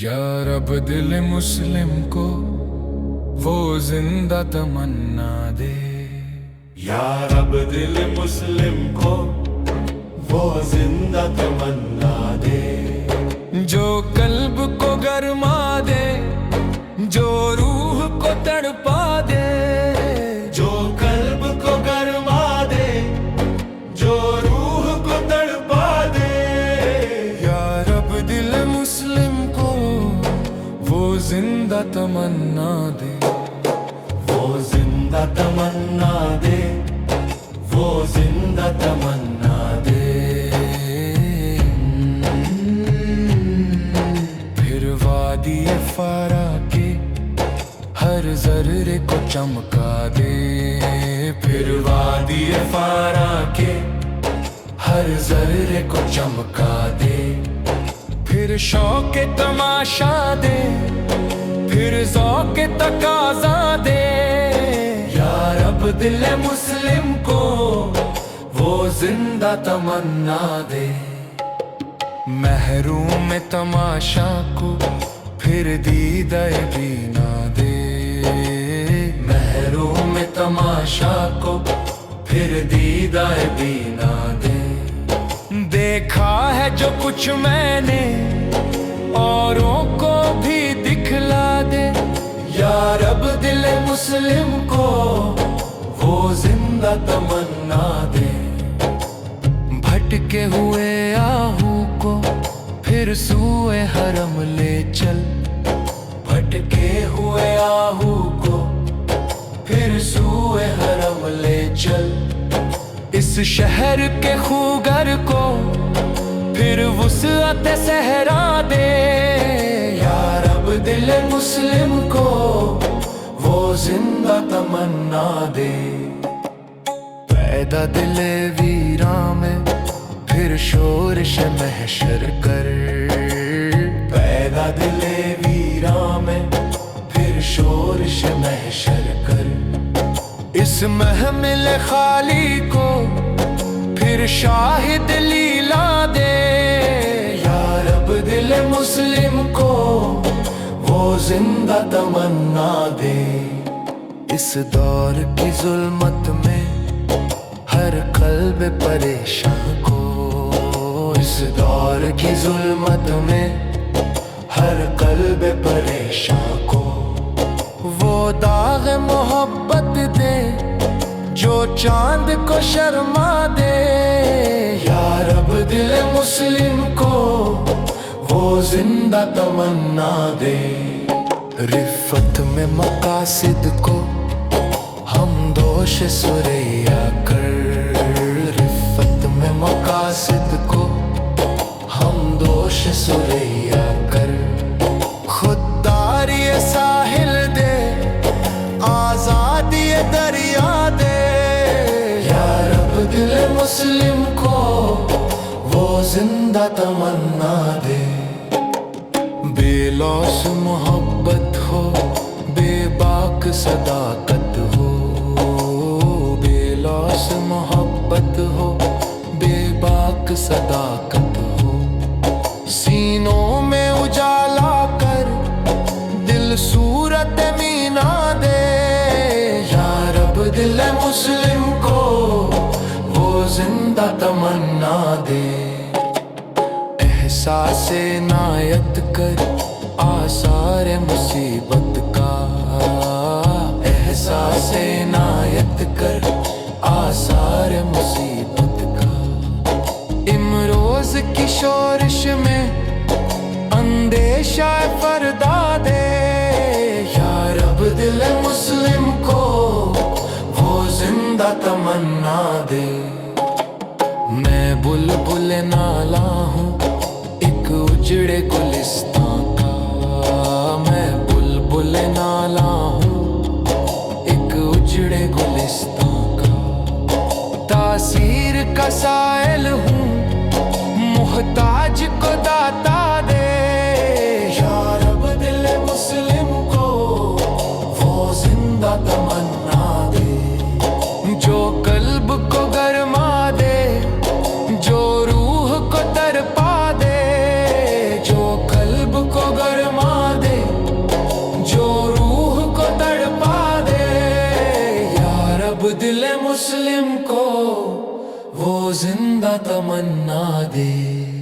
یا رب دل مسلم کو وہ زندہ تمنا دے، یا رب دل مسلم کو وہ زندہ تمنا دے، جو قلب کو گرما دے، جو روح کو تڑپا دے، جو قلب کو گرما دے، جو روح کو تڑپا دے۔ یا رب دل مسلم کو وہ زندہ تمنا دے، وہ زندہ تمنا دے، وہ زندہ تمنا دے۔ پھر وادی فارا کے ہر ذرے کو چمکا دے، پھر وادی فارا کے ہر ذرے کو چمکا دے، پھر شوق تماشا دے، پھر ذوق تقاضا دے۔ یا رب دل مسلم کو وہ زندہ تمنا دے، محروم تماشا کو پھر دیدہ بینا دے، محروم تماشا کو پھر دیدہ بینا دے۔ دیکھا ہے جو کچھ میں نے اوروں کو بھی دکھلا دے۔ یا رب دل مسلم کو وہ زندہ تمنا دے، بھٹکے ہوئے آہو کو پھر سوئے حرم لے چل، بھٹکے ہوئے آہو کو پھر سوئے حرم لے چل۔ اس شہر کے خوگر کو پھر وسعت صحرا دے۔ یا رب دل مسلم کو وہ زندہ تمنا دے، پیدا دل ویراں میں پھر شورش محشر کر، پیدا دل ویراں میں پھر شورش محشر کر۔ اس محمل خالی کو پھر شاہد لیلا دے۔ یا رب دل مسلم کو وہ زندہ تمنا دے، اس دور کی ظلمت میں ہر قلب پریشان کو، اس دور کی ظلمت میں ہر قلب پریشان کو وہ داغ محبت دے جو چاند کو شرما دے۔ یا رب دل مسلم کو وہ زندہ تمنا دے، رفت میں مقاصد کو ہم دوش سریا کر، رفت میں مقاصد کو ہم دوش سریا کر۔ خودداری ساحل دے، آزادی دریا دے۔ یا رب دل مسلم کو وہ زندہ تمنا دے، بے لوث محبت ہو، بے باک صداقت ہو، بے لوث محبت ہو، بے باک صداقت ہو، سینوں میں اجالا کر دل صورت مینا دے۔ یا رب دل مسلم کو وہ زندہ تمنا دے، احساس عنایت کر آثار مصیبت کا، احساس عنایت کر آثار مصیبت کا۔ امروز کی شورش میں اندیشہ فردا دے۔ یا رب دل مسلم کو وہ زندہ تمنا دے، میں بلبل نالا ہوں ایک اجڑے گلستان کا، میں بلبل نالا ہوں ایک اجڑے گلستان کا، تاثیر کا سائل ہوں محتاج کو داتا دے۔ یا رب دل مسلم کو وہ زندہ تمنا دے، جو قلب کو گرما دے، جو روح کو تڑپا دے، جو قلب کو گرما دل مسلم کو وہ زندہ تمنا دے.